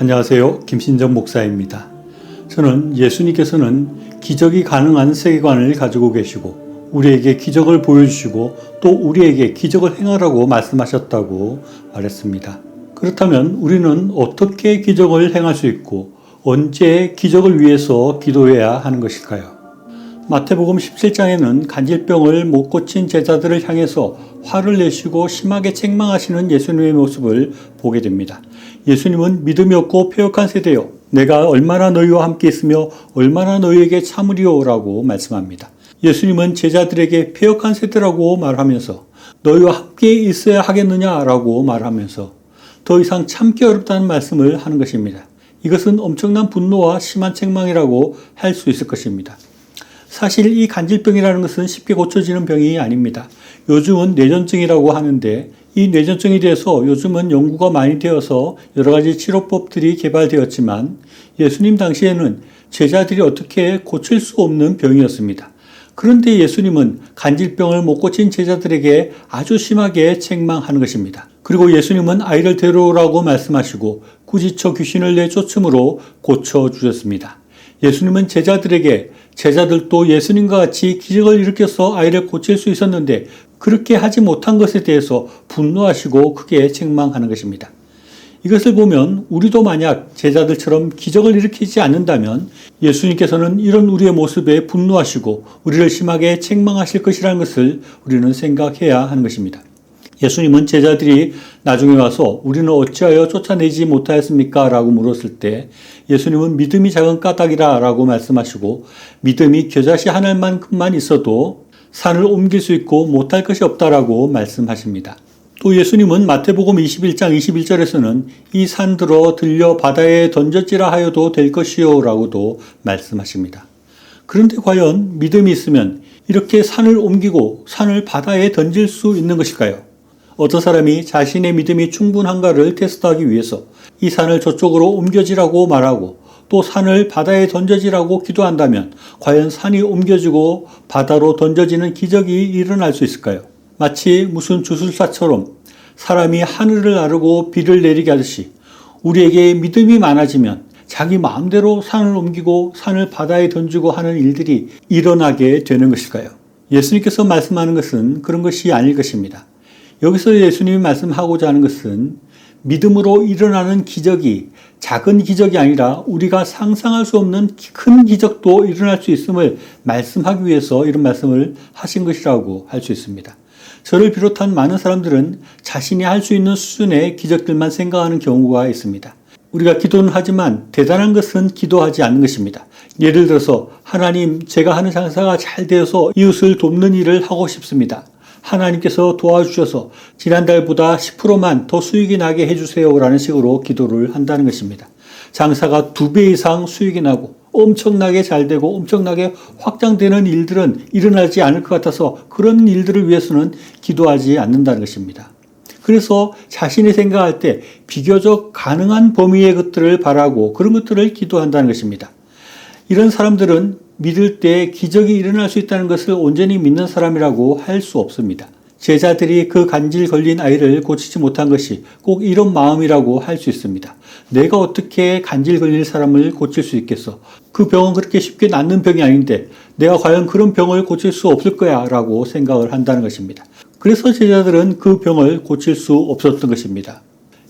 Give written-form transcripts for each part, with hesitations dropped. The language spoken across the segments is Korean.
안녕하세요. 김신정 목사입니다. 저는 예수님께서는 기적이 가능한 세계관을 가지고 계시고 우리에게 기적을 보여주시고 또 우리에게 기적을 행하라고 말씀하셨다고 말했습니다. 그렇다면 우리는 어떻게 기적을 행할 수 있고 언제 기적을 위해서 기도해야 하는 것일까요? 마태복음 17장에는 간질병을 못 고친 제자들을 향해서 화를 내시고 심하게 책망하시는 예수님의 모습을 보게 됩니다. 예수님은 믿음이 없고 패역한 세대요, 내가 얼마나 너희와 함께 있으며 얼마나 너희에게 참으리오 라고 말씀합니다. 예수님은 제자들에게 패역한 세대라고 말하면서 너희와 함께 있어야 하겠느냐라고 말하면서 더 이상 참기 어렵다는 말씀을 하는 것입니다. 이것은 엄청난 분노와 심한 책망이라고 할 수 있을 것입니다. 사실 이 간질병이라는 것은 쉽게 고쳐지는 병이 아닙니다. 요즘은 뇌전증이라고 하는데 이 뇌전증에 대해서 요즘은 연구가 많이 되어서 여러 가지 치료법들이 개발되었지만 예수님 당시에는 제자들이 어떻게 고칠 수 없는 병이었습니다. 그런데 예수님은 간질병을 못 고친 제자들에게 아주 심하게 책망하는 것입니다. 그리고 예수님은 아이를 데려오라고 말씀하시고 꾸짖어 귀신을 내쫓음으로 고쳐주셨습니다. 예수님은 제자들에게 제자들도 예수님과 같이 기적을 일으켜서 아이를 고칠 수 있었는데 그렇게 하지 못한 것에 대해서 분노하시고 크게 책망하는 것입니다. 이것을 보면 우리도 만약 제자들처럼 기적을 일으키지 않는다면 예수님께서는 이런 우리의 모습에 분노하시고 우리를 심하게 책망하실 것이라는 것을 우리는 생각해야 하는 것입니다. 예수님은 제자들이 나중에 와서 우리는 어찌하여 쫓아내지 못하였습니까? 라고 물었을 때 예수님은 믿음이 작은 까닭이라 라고 말씀하시고 믿음이 겨자씨 하나만큼만 있어도 산을 옮길 수 있고 못할 것이 없다라고 말씀하십니다. 또 예수님은 마태복음 21장 21절에서는 이 산들어 들려 바다에 던져지라 하여도 될 것이요 라고도 말씀하십니다. 그런데 과연 믿음이 있으면 이렇게 산을 옮기고 산을 바다에 던질 수 있는 것일까요? 어떤 사람이 자신의 믿음이 충분한가를 테스트하기 위해서 이 산을 저쪽으로 옮겨지라고 말하고 또 산을 바다에 던져지라고 기도한다면 과연 산이 옮겨지고 바다로 던져지는 기적이 일어날 수 있을까요? 마치 무슨 주술사처럼 사람이 하늘을 나르고 비를 내리게 하듯이 우리에게 믿음이 많아지면 자기 마음대로 산을 옮기고 산을 바다에 던지고 하는 일들이 일어나게 되는 것일까요? 예수님께서 말씀하는 것은 그런 것이 아닐 것입니다. 여기서 예수님이 말씀하고자 하는 것은 믿음으로 일어나는 기적이 작은 기적이 아니라 우리가 상상할 수 없는 큰 기적도 일어날 수 있음을 말씀하기 위해서 이런 말씀을 하신 것이라고 할 수 있습니다. 저를 비롯한 많은 사람들은 자신이 할 수 있는 수준의 기적들만 생각하는 경우가 있습니다. 우리가 기도는 하지만 대단한 것은 기도하지 않는 것입니다. 예를 들어서 하나님, 제가 하는 장사가 잘 되어서 이웃을 돕는 일을 하고 싶습니다. 하나님께서 도와주셔서 지난달보다 10%만 더 수익이 나게 해주세요 라는 식으로 기도를 한다는 것입니다. 장사가 2배 이상 수익이 나고 엄청나게 잘 되고 엄청나게 확장되는 일들은 일어나지 않을 것 같아서 그런 일들을 위해서는 기도하지 않는다는 것입니다. 그래서 자신이 생각할 때 비교적 가능한 범위의 것들을 바라고 그런 것들을 기도한다는 것입니다. 이런 사람들은 믿을 때 기적이 일어날 수 있다는 것을 온전히 믿는 사람이라고 할 수 없습니다. 제자들이 그 간질 걸린 아이를 고치지 못한 것이 꼭 이런 마음이라고 할 수 있습니다. 내가 어떻게 간질 걸린 사람을 고칠 수 있겠어? 그 병은 그렇게 쉽게 낫는 병이 아닌데 내가 과연 그런 병을 고칠 수 없을 거야 라고 생각을 한다는 것입니다. 그래서 제자들은 그 병을 고칠 수 없었던 것입니다.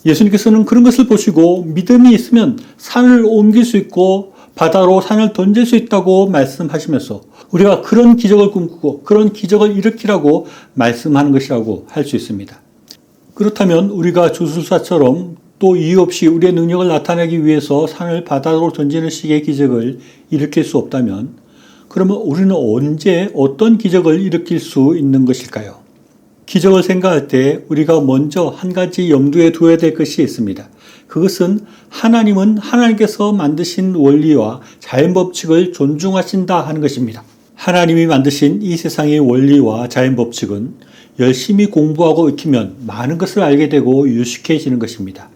예수님께서는 그런 것을 보시고 믿음이 있으면 산을 옮길 수 있고 바다로 산을 던질 수 있다고 말씀하시면서 우리가 그런 기적을 꿈꾸고 그런 기적을 일으키라고 말씀하는 것이라고 할 수 있습니다. 그렇다면 우리가 주술사처럼 또 이유 없이 우리의 능력을 나타내기 위해서 산을 바다로 던지는 식의 기적을 일으킬 수 없다면 그러면 우리는 언제 어떤 기적을 일으킬 수 있는 것일까요? 기적을 생각할 때 우리가 먼저 한 가지 염두에 두어야 될 것이 있습니다. 그것은 하나님은 하나님께서 만드신 원리와 자연법칙을 존중하신다 하는 것입니다. 하나님이 만드신 이 세상의 원리와 자연법칙은 열심히 공부하고 익히면 많은 것을 알게 되고 유식해지는 것입니다.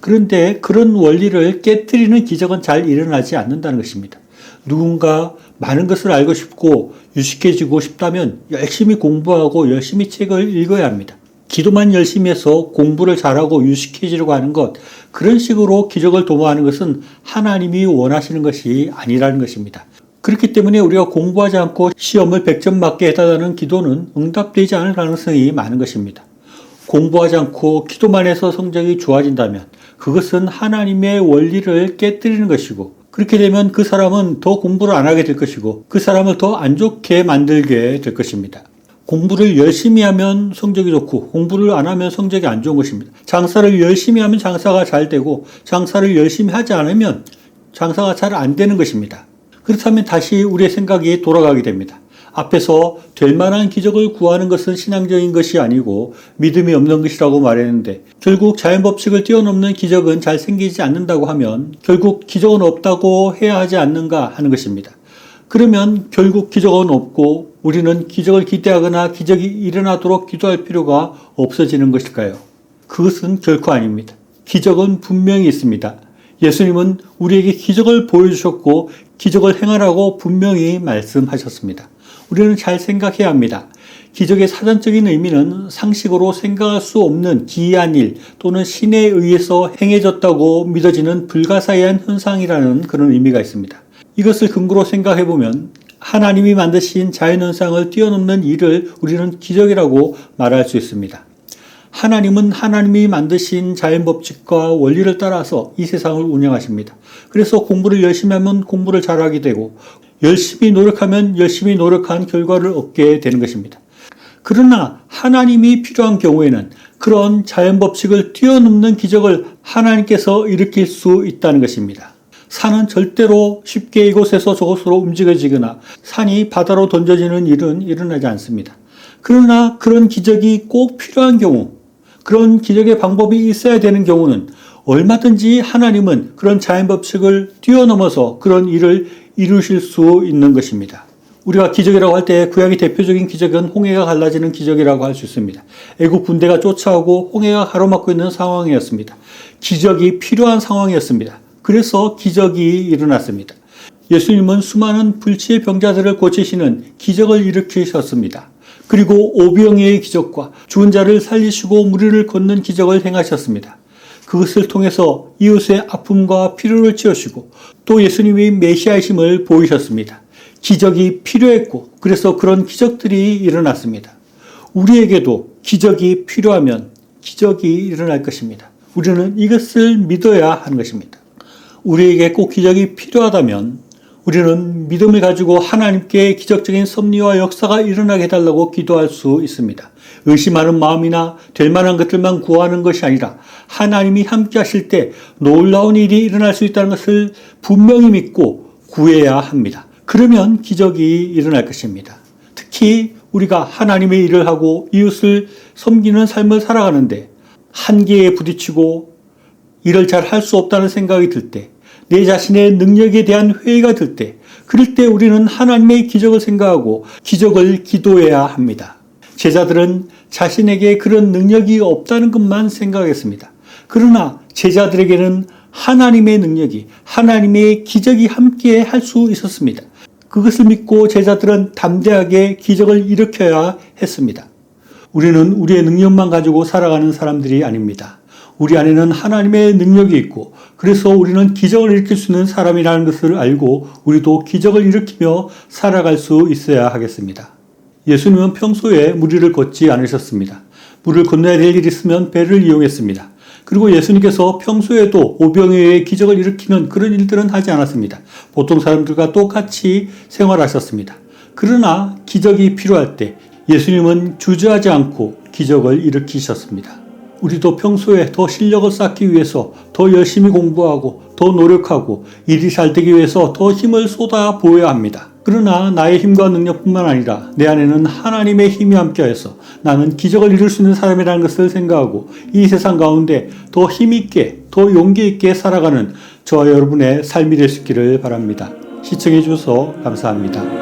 그런데 그런 원리를 깨트리는 기적은 잘 일어나지 않는다는 것입니다. 누군가 많은 것을 알고 싶고 유식해지고 싶다면 열심히 공부하고 열심히 책을 읽어야 합니다. 기도만 열심히 해서 공부를 잘하고 유식해지려고 하는 것, 그런 식으로 기적을 도모하는 것은 하나님이 원하시는 것이 아니라는 것입니다. 그렇기 때문에 우리가 공부하지 않고 시험을 100점 맞게 해달라는 기도는 응답되지 않을 가능성이 많은 것입니다. 공부하지 않고 기도만 해서 성적이 좋아진다면 그것은 하나님의 원리를 깨뜨리는 것이고, 그렇게 되면 그 사람은 더 공부를 안 하게 될 것이고 그 사람을 더 안 좋게 만들게 될 것입니다. 공부를 열심히 하면 성적이 좋고 공부를 안 하면 성적이 안 좋은 것입니다. 장사를 열심히 하면 장사가 잘 되고 장사를 열심히 하지 않으면 장사가 잘 안 되는 것입니다. 그렇다면 다시 우리의 생각이 돌아가게 됩니다. 앞에서 될 만한 기적을 구하는 것은 신앙적인 것이 아니고 믿음이 없는 것이라고 말했는데, 결국 자연법칙을 뛰어넘는 기적은 잘 생기지 않는다고 하면 결국 기적은 없다고 해야 하지 않는가 하는 것입니다. 그러면 결국 기적은 없고 우리는 기적을 기대하거나 기적이 일어나도록 기도할 필요가 없어지는 것일까요? 그것은 결코 아닙니다. 기적은 분명히 있습니다. 예수님은 우리에게 기적을 보여주셨고 기적을 행하라고 분명히 말씀하셨습니다. 우리는 잘 생각해야 합니다. 기적의 사전적인 의미는 상식으로 생각할 수 없는 기이한 일 또는 신에 의해서 행해졌다고 믿어지는 불가사의한 현상이라는 그런 의미가 있습니다. 이것을 근거로 생각해보면 하나님이 만드신 자연현상을 뛰어넘는 일을 우리는 기적이라고 말할 수 있습니다. 하나님은 하나님이 만드신 자연법칙과 원리를 따라서 이 세상을 운영하십니다. 그래서 공부를 열심히 하면 공부를 잘하게 되고 열심히 노력하면 열심히 노력한 결과를 얻게 되는 것입니다. 그러나 하나님이 필요한 경우에는 그런 자연법칙을 뛰어넘는 기적을 하나님께서 일으킬 수 있다는 것입니다. 산은 절대로 쉽게 이곳에서 저곳으로 움직여지거나 산이 바다로 던져지는 일은 일어나지 않습니다. 그러나 그런 기적이 꼭 필요한 경우, 그런 기적의 방법이 있어야 되는 경우는 얼마든지 하나님은 그런 자연법칙을 뛰어넘어서 그런 일을 이루실 수 있는 것입니다. 우리가 기적이라고 할 때 구약의 대표적인 기적은 홍해가 갈라지는 기적이라고 할 수 있습니다. 애국 군대가 쫓아오고 홍해가 가로막고 있는 상황이었습니다. 기적이 필요한 상황이었습니다. 그래서 기적이 일어났습니다. 예수님은 수많은 불치의 병자들을 고치시는 기적을 일으키셨습니다. 그리고 오병이어의 기적과 죽은 자를 살리시고 무리를 걷는 기적을 행하셨습니다. 그것을 통해서 이웃의 아픔과 필요를 채우시고 또 예수님이 메시아이심을 보이셨습니다. 기적이 필요했고 그래서 그런 기적들이 일어났습니다. 우리에게도 기적이 필요하면 기적이 일어날 것입니다. 우리는 이것을 믿어야 하는 것입니다. 우리에게 꼭 기적이 필요하다면 우리는 믿음을 가지고 하나님께 기적적인 섭리와 역사가 일어나게 해달라고 기도할 수 있습니다. 의심하는 마음이나 될 만한 것들만 구하는 것이 아니라 하나님이 함께 하실 때 놀라운 일이 일어날 수 있다는 것을 분명히 믿고 구해야 합니다. 그러면 기적이 일어날 것입니다. 특히 우리가 하나님의 일을 하고 이웃을 섬기는 삶을 살아가는데 한계에 부딪히고 일을 잘 할 수 없다는 생각이 들 때, 내 자신의 능력에 대한 회의가 들 때, 그럴 때 우리는 하나님의 기적을 생각하고 기적을 기도해야 합니다. 제자들은 자신에게 그런 능력이 없다는 것만 생각했습니다. 그러나 제자들에게는 하나님의 능력이, 하나님의 기적이 함께 할 수 있었습니다. 그것을 믿고 제자들은 담대하게 기적을 일으켜야 했습니다. 우리는 우리의 능력만 가지고 살아가는 사람들이 아닙니다. 우리 안에는 하나님의 능력이 있고 그래서 우리는 기적을 일으킬 수 있는 사람이라는 것을 알고 우리도 기적을 일으키며 살아갈 수 있어야 하겠습니다. 예수님은 평소에 무리를 걷지 않으셨습니다. 물을 건너야 될 일이 있으면 배를 이용했습니다. 그리고 예수님께서 평소에도 오병이어의 기적을 일으키는 그런 일들은 하지 않았습니다. 보통 사람들과 똑같이 생활하셨습니다. 그러나 기적이 필요할 때 예수님은 주저하지 않고 기적을 일으키셨습니다. 우리도 평소에 더 실력을 쌓기 위해서 더 열심히 공부하고 더 노력하고 일이 잘 되기 위해서 더 힘을 쏟아 부어야 합니다. 그러나 나의 힘과 능력뿐만 아니라 내 안에는 하나님의 힘이 함께해서 나는 기적을 이룰 수 있는 사람이라는 것을 생각하고 이 세상 가운데 더 힘있게 더 용기 있게 살아가는 저와 여러분의 삶이 될 수 있기를 바랍니다. 시청해 주셔서 감사합니다.